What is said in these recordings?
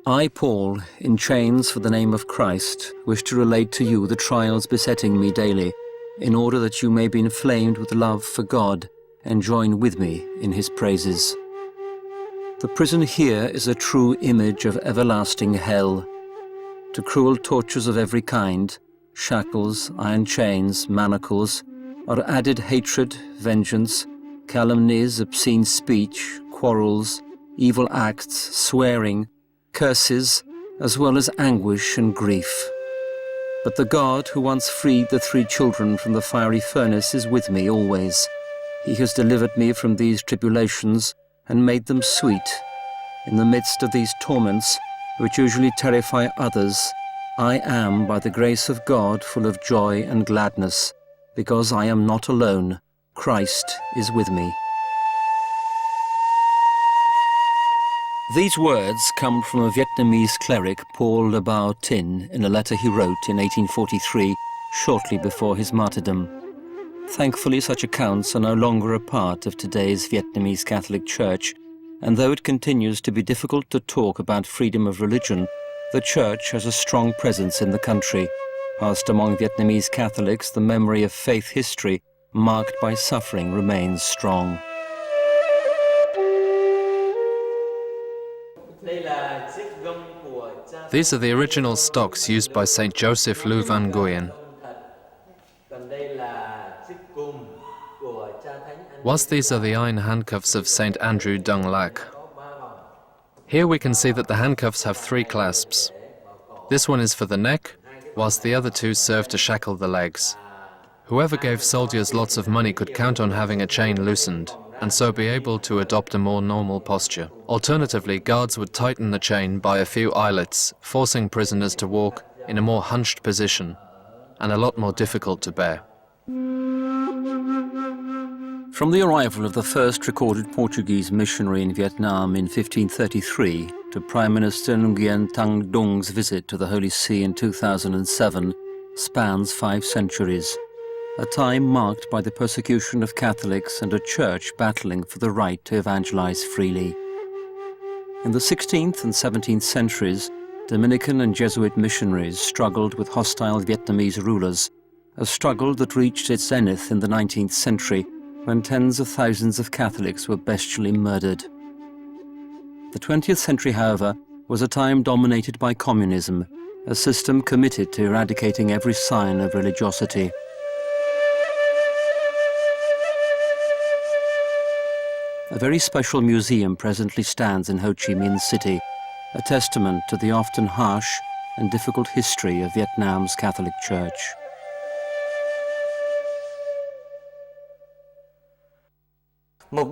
I, Paul, in chains for the name of Christ, wish to relate to you the trials besetting me daily, in order that you may be inflamed with love for God and join with me in his praises. The prison here is a true image of everlasting hell. To cruel tortures of every kind, shackles, iron chains, manacles, are added hatred, vengeance, calumnies, obscene speech, quarrels, evil acts, swearing, curses, as well as anguish and grief. But the God who once freed the 3 children from the fiery furnace is with me always. He has delivered me from these tribulations and made them sweet. In the midst of these torments, which usually terrify others, I am, by the grace of God, full of joy and gladness, because I am not alone. Christ is with me. These words come from a Vietnamese cleric, Paul Bao Tinh, in a letter he wrote in 1843, shortly before his martyrdom. Thankfully, such accounts are no longer a part of today's Vietnamese Catholic Church, and though it continues to be difficult to talk about freedom of religion, the Church has a strong presence in the country, whilst among Vietnamese Catholics the memory of faith history marked by suffering remains strong. These are the original stocks used by Saint Joseph Lu Van Nguyen. Whilst these are the iron handcuffs of Saint Andrew Dung Lac. Here we can see that the handcuffs have 3 clasps. This one is for the neck, whilst the other 2 serve to shackle the legs. Whoever gave soldiers lots of money could count on having a chain loosened, and so be able to adopt a more normal posture. Alternatively, guards would tighten the chain by a few eyelets, forcing prisoners to walk in a more hunched position, and a lot more difficult to bear. From the arrival of the first recorded Portuguese missionary in Vietnam in 1533 to Prime Minister Nguyen Thanh Dung's visit to the Holy See in 2007 spans 5 centuries, a time marked by the persecution of Catholics and a church battling for the right to evangelize freely. In the 16th and 17th centuries, Dominican and Jesuit missionaries struggled with hostile Vietnamese rulers, a struggle that reached its zenith in the 19th century when tens of thousands of Catholics were bestially murdered. The 20th century, however, was a time dominated by communism, a system committed to eradicating every sign of religiosity. A very special museum presently stands in Ho Chi Minh City, a testament to the often harsh and difficult history of Vietnam's Catholic Church. The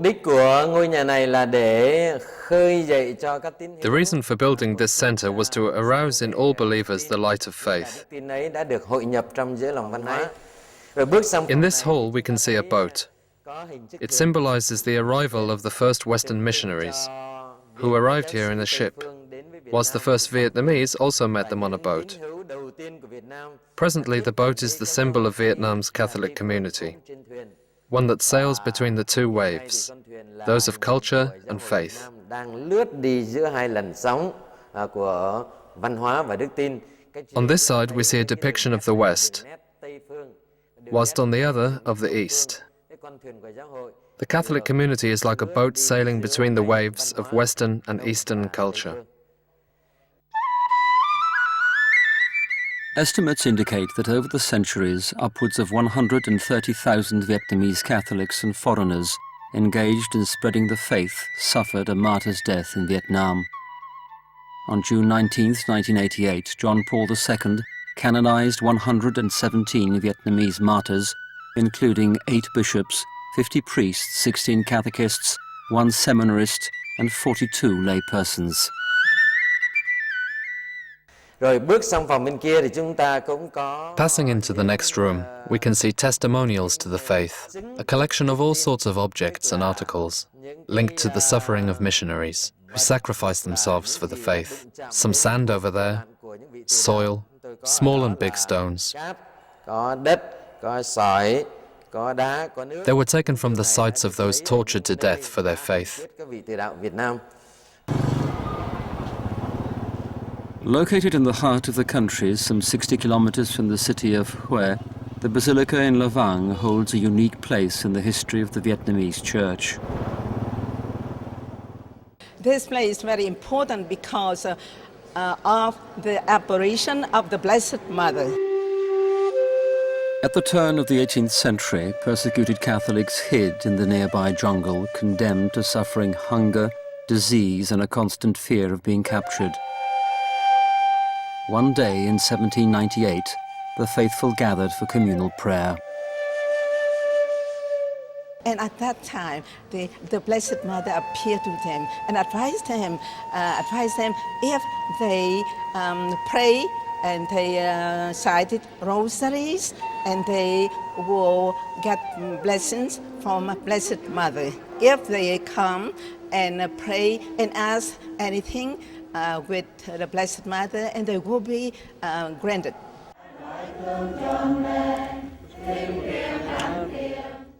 reason for building this center was to arouse in all believers the light of faith. In this hall we can see a boat. It symbolizes the arrival of the first Western missionaries, who arrived here in a ship, whilst the first Vietnamese also met them on a boat. Presently the boat is the symbol of Vietnam's Catholic community, one that sails between the 2 waves, those of culture and faith. On this side we see a depiction of the West, whilst on the other of the East. The Catholic community is like a boat sailing between the waves of Western and Eastern culture. Estimates indicate that over the centuries, upwards of 130,000 Vietnamese Catholics and foreigners engaged in spreading the faith suffered a martyr's death in Vietnam. On June 19, 1988, John Paul II canonized 117 Vietnamese martyrs, including 8 bishops, 50 priests, 16 catechists, 1 seminarist, and 42 laypersons. Passing into the next room, we can see testimonials to the faith, a collection of all sorts of objects and articles linked to the suffering of missionaries who sacrificed themselves for the faith. Some sand over there, soil, small and big stones. They were taken from the sites of those tortured to death for their faith. Located in the heart of the country, some 60 kilometers from the city of Hue, the basilica in La Vang holds a unique place in the history of the Vietnamese church. This place is very important because of the apparition of the Blessed Mother. At the turn of the 18th century, persecuted Catholics hid in the nearby jungle, condemned to suffering hunger, disease, and a constant fear of being captured. One day in 1798, the faithful gathered for communal prayer. And at that time, the Blessed Mother appeared to them and advised them if they pray and they cited rosaries, and they will get blessings from Blessed Mother. If they come and pray and ask anything with the Blessed Mother, and they will be granted.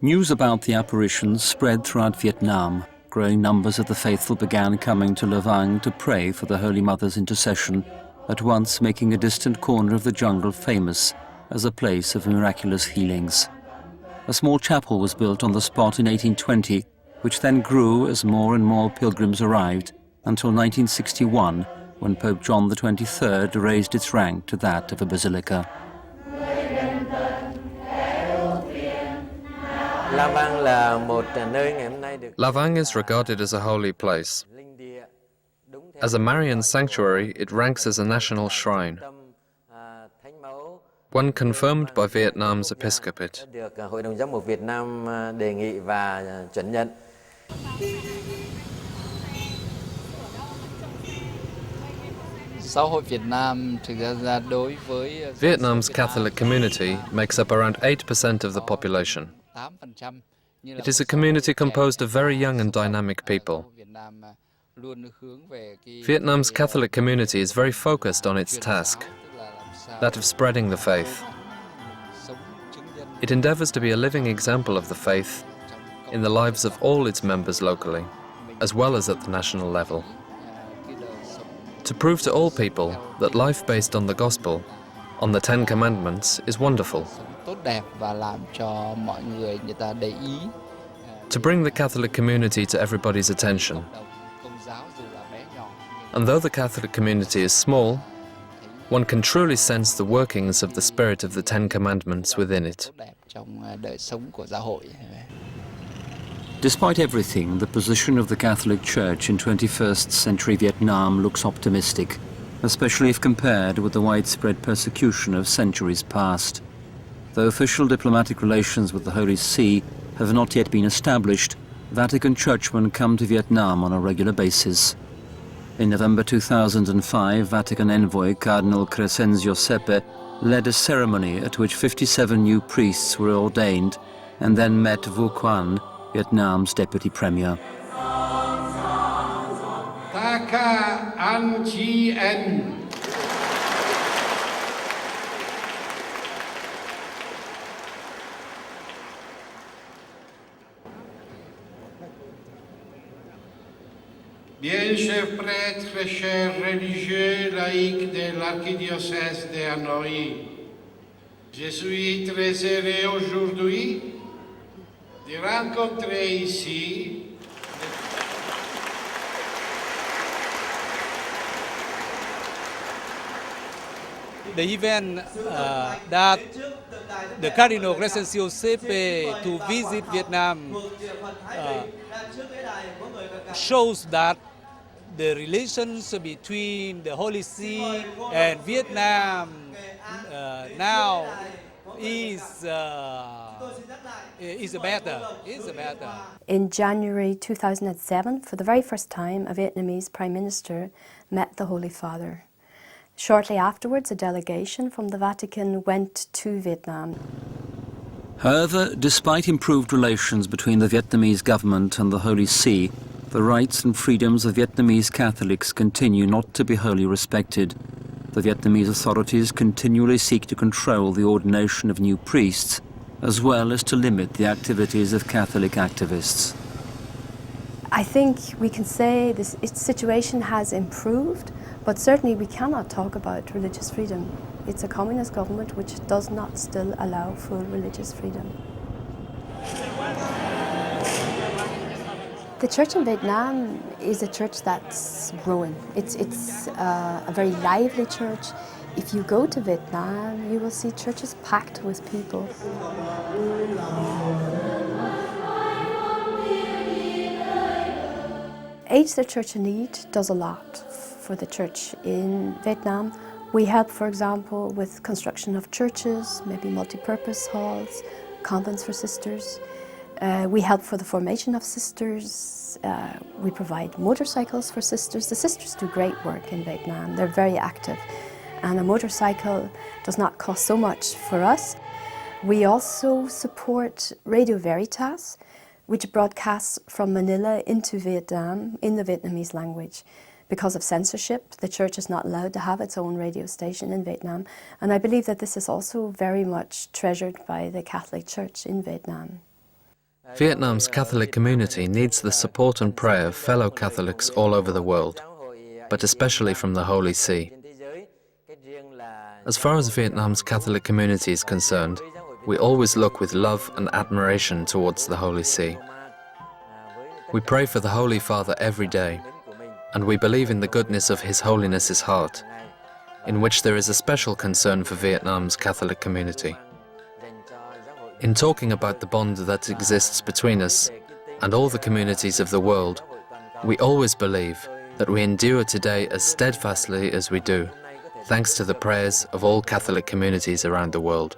News about the apparitions spread throughout Vietnam. Growing numbers of the faithful began coming to La Vang to pray for the Holy Mother's intercession, at once making a distant corner of the jungle famous as a place of miraculous healings. A small chapel was built on the spot in 1820, which then grew as more and more pilgrims arrived, until 1961, when Pope John XXIII raised its rank to that of a basilica. La Vang is regarded as a holy place. As a Marian sanctuary, it ranks as a national shrine, one confirmed by Vietnam's episcopate. Vietnam's Catholic community makes up around 8% of the population. It is a community composed of very young and dynamic people. Vietnam's Catholic community is very focused on its task, that of spreading the faith. It endeavors to be a living example of the faith in the lives of all its members locally, as well as at the national level. To prove to all people that life based on the Gospel, on the Ten Commandments, is wonderful. To bring the Catholic community to everybody's attention. And though the Catholic community is small, one can truly sense the workings of the spirit of the Ten Commandments within it. Despite everything, the position of the Catholic Church in 21st century Vietnam looks optimistic, especially if compared with the widespread persecution of centuries past. Though official diplomatic relations with the Holy See have not yet been established, Vatican churchmen come to Vietnam on a regular basis. In November 2005, Vatican envoy Cardinal Crescenzio Sepe led a ceremony at which 57 new priests were ordained, and then met Vu Quan, Vietnam's deputy premier. Taka An Chi En. Bien, chers prêtres, chers religieux, laïcs de l'archidiocèse de Hanoï, je suis très heureux aujourd'hui de rencontrer ici the event that the Cardinal Crescenzio Sepe to visit Vietnam shows that the relations between the Holy See and Vietnam now is better. In January 2007, for the very first time, a Vietnamese Prime Minister met the Holy Father. Shortly afterwards, a delegation from the Vatican went to Vietnam. However, despite improved relations between the Vietnamese government and the Holy See, the rights and freedoms of Vietnamese Catholics continue not to be wholly respected. The Vietnamese authorities continually seek to control the ordination of new priests, as well as to limit the activities of Catholic activists. I think we can say this situation has improved, But certainly we cannot talk about religious freedom. It's a communist government which does not still allow full religious freedom. The church in Vietnam is a church that's growing. It's a very lively church. If you go to Vietnam, you will see churches packed with people. Age the Church in Need does a lot for the church in Vietnam. We help, for example, with construction of churches, maybe multi-purpose halls, convents for sisters. We help for the formation of sisters. We provide motorcycles for sisters. The sisters do great work in Vietnam. They're very active. And a motorcycle does not cost so much for us. We also support Radio Veritas, which broadcasts from Manila into Vietnam in the Vietnamese language. Because of censorship, the church is not allowed to have its own radio station in Vietnam. And I believe that this is also very much treasured by the Catholic Church in Vietnam. Vietnam's Catholic community needs the support and prayer of fellow Catholics all over the world, but especially from the Holy See. As far as Vietnam's Catholic community is concerned, we always look with love and admiration towards the Holy See. We pray for the Holy Father every day, and we believe in the goodness of His Holiness's heart, in which there is a special concern for Vietnam's Catholic community. In talking about the bond that exists between us and all the communities of the world, we always believe that we endure today as steadfastly as we do, thanks to the prayers of all Catholic communities around the world.